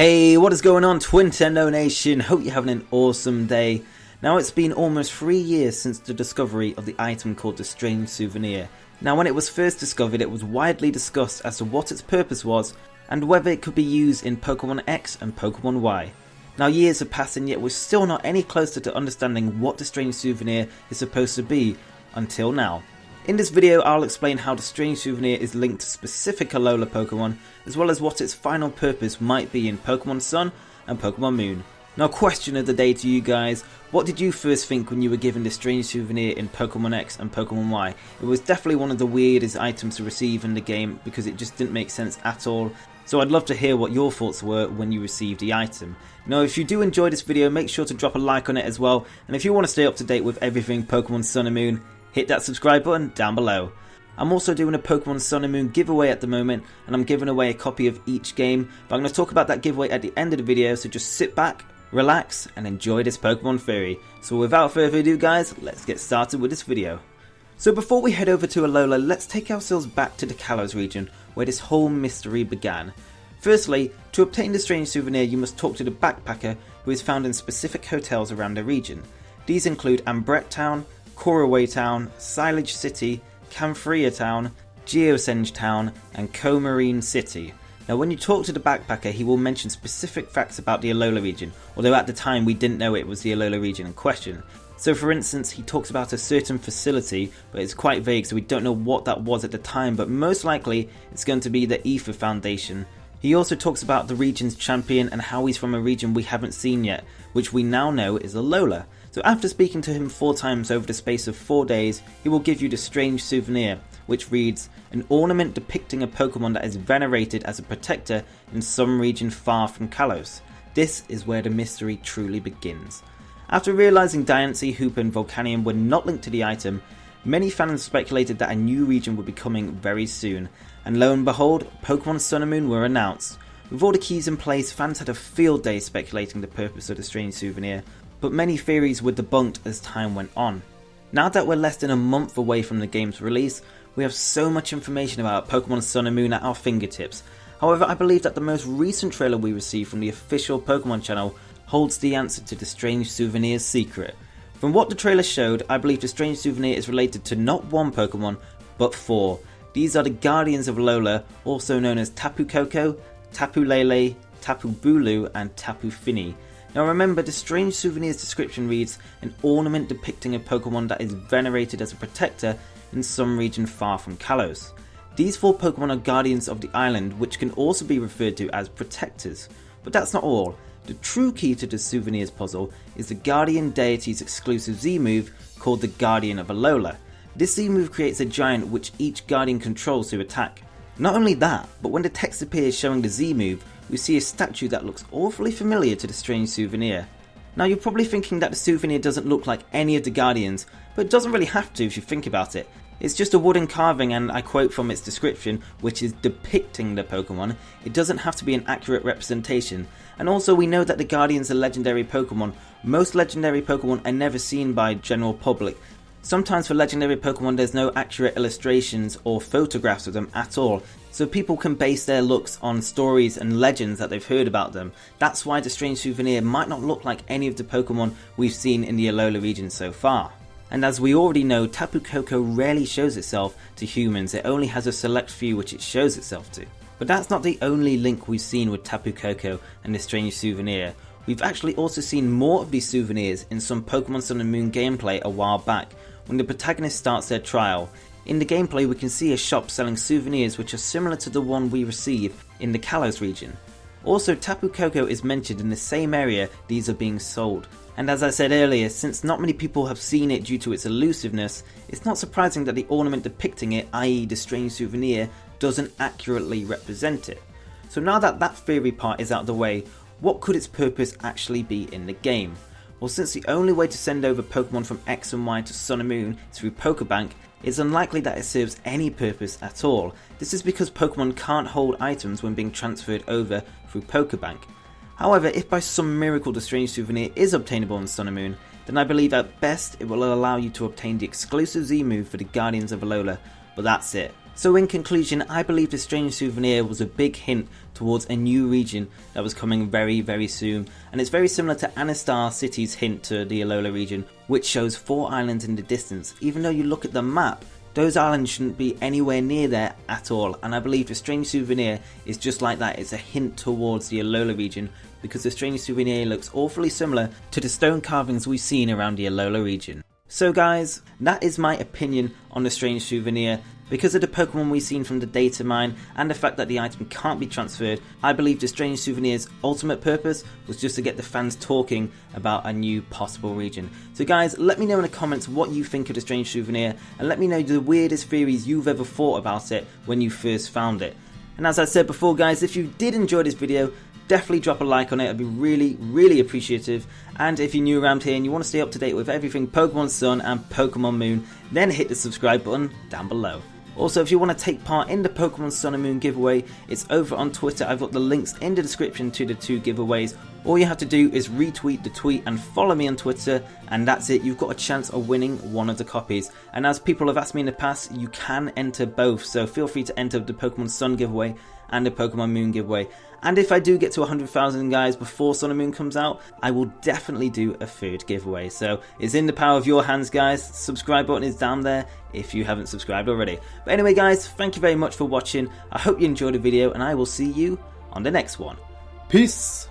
Hey, what is going on, Twintendo Nation? Hope you're having an awesome day. Now, it's been almost 3 years since the discovery of the item called the Strange Souvenir. Now, when it was first discovered, it was widely discussed as to what its purpose was and whether it could be used in Pokémon X and Pokémon Y. Now, years have passed and yet we're still not any closer to understanding what the Strange Souvenir is supposed to be until now. In this video, I'll explain how the Strange Souvenir is linked to specific Alola Pokemon, as well as what its final purpose might be in Pokemon Sun and Pokemon Moon. Now, question of the day to you guys, what did you first think when you were given the Strange Souvenir in Pokemon X and Pokemon Y? It was definitely one of the weirdest items to receive in the game because it just didn't make sense at all. So I'd love to hear what your thoughts were when you received the item. Now, if you do enjoy this video, make sure to drop a like on it as well, and if you want to stay up to date with everything Pokemon Sun and Moon, hit that subscribe button down below. I'm also doing a Pokemon Sun and Moon giveaway at the moment, and I'm giving away a copy of each game, but I'm going to talk about that giveaway at the end of the video, so just sit back, relax, and enjoy this Pokemon Theory. So without further ado guys, let's get started with this video. So before we head over to Alola, let's take ourselves back to the Kalos region, where this whole mystery began. Firstly, to obtain the Strange Souvenir you must talk to the backpacker who is found in specific hotels around the region. These include Ambret Town, Koraway Town, Silage City, Camphria Town, Geosenge Town, and Comarine City. Now, when you talk to the backpacker, he will mention specific facts about the Alola region, although at the time we didn't know it was the Alola region in question. So for instance, he talks about a certain facility, but it's quite vague, so we don't know what that was at the time, but most likely it's going to be the Ether Foundation. He also talks about the region's champion and how he's from a region we haven't seen yet, which we now know is Alola. So after speaking to him 4 times over the space of 4 days, he will give you the Strange Souvenir, which reads, an ornament depicting a Pokemon that is venerated as a protector in some region far from Kalos. This is where the mystery truly begins. After realising Diancie, Hoopa and Volcanion were not linked to the item, many fans speculated that a new region would be coming very soon, and lo and behold, Pokemon Sun and Moon were announced. With all the keys in place, fans had a field day speculating the purpose of the Strange Souvenir, but many theories were debunked as time went on. Now that we're less than a month away from the game's release, we have so much information about Pokemon Sun and Moon at our fingertips. However, I believe that the most recent trailer we received from the official Pokemon channel holds the answer to the Strange Souvenir's secret. From what the trailer showed, I believe the Strange Souvenir is related to not one Pokemon, but 4. These are the Guardians of Alola, also known as Tapu Koko, Tapu Lele, Tapu Bulu, and Tapu Fini. Now remember, the Strange Souvenir's description reads, an ornament depicting a Pokemon that is venerated as a protector in some region far from Kalos. These 4 Pokemon are guardians of the island, which can also be referred to as protectors. But that's not all. The true key to the Souvenir's puzzle is the Guardian Deity's exclusive Z-move called the Guardian of Alola. This Z-move creates a giant which each Guardian controls to attack. Not only that, but when the text appears showing the Z-move, we see a statue that looks awfully familiar to the Strange Souvenir. Now, you're probably thinking that the souvenir doesn't look like any of the Guardians, but it doesn't really have to if you think about it. It's just a wooden carving, and I quote from its description, which is depicting the Pokemon. It doesn't have to be an accurate representation. And also, we know that the Guardians are legendary Pokemon. Most legendary Pokemon are never seen by general public. Sometimes for legendary Pokemon there's no accurate illustrations or photographs of them at all, so people can base their looks on stories and legends that they've heard about them. That's why the Strange Souvenir might not look like any of the Pokemon we've seen in the Alola region so far. And as we already know, Tapu Koko rarely shows itself to humans, it only has a select few which it shows itself to. But that's not the only link we've seen with Tapu Koko and the Strange Souvenir. We've actually also seen more of these souvenirs in some Pokemon Sun and Moon gameplay a while back, when the protagonist starts their trial. In the gameplay we can see a shop selling souvenirs which are similar to the one we receive in the Kalos region. Also, Tapu Koko is mentioned in the same area these are being sold. And as I said earlier, since not many people have seen it due to its elusiveness, it's not surprising that the ornament depicting it, i.e. the Strange Souvenir, doesn't accurately represent it. So now that that theory part is out of the way, what could its purpose actually be in the game? Well, since the only way to send over Pokemon from X and Y to Sun and Moon is through Pokebank, it's unlikely that it serves any purpose at all. This is because Pokemon can't hold items when being transferred over through Pokebank. However, if by some miracle the Strange Souvenir is obtainable in Sun and Moon, then I believe at best it will allow you to obtain the exclusive Z-move for the Guardians of Alola, but that's it. So in conclusion, I believe the Strange Souvenir was a big hint towards a new region that was coming very soon, and it's very similar to Anastasia City's hint to the Alola region, which shows 4 islands in the distance. Even though you look at the map, those islands shouldn't be anywhere near there at all, and I believe the Strange Souvenir is just like that. It's a hint towards the Alola region, because the Strange Souvenir looks awfully similar to the stone carvings we've seen around the Alola region. So guys, that is my opinion on the Strange Souvenir. Because of the Pokemon we've seen from the data mine and the fact that the item can't be transferred, I believe the Strange Souvenir's ultimate purpose was just to get the fans talking about a new possible region. So guys, let me know in the comments what you think of the Strange Souvenir, and let me know the weirdest theories you've ever thought about it when you first found it. And as I said before guys, if you did enjoy this video, definitely drop a like on it. I'd be really appreciative. And if you're new around here and you want to stay up to date with everything Pokemon Sun and Pokemon Moon, then hit the subscribe button down below. Also, if you want to take part in the Pokemon Sun and Moon giveaway, it's over on Twitter. I've got the links in the description to the 2 giveaways. All you have to do is retweet the tweet and follow me on Twitter, and that's it. You've got a chance of winning one of the copies. And as people have asked me in the past, you can enter both, so feel free to enter the Pokemon Sun giveaway and the Pokemon Moon giveaway. And if I do get to 100,000 guys before Sun and Moon comes out, I will definitely do a 3rd giveaway. So it's in the power of your hands guys. Subscribe button is down there if you haven't subscribed already. But anyway guys, thank you very much for watching. I hope you enjoyed the video, and I will see you on the next one. Peace!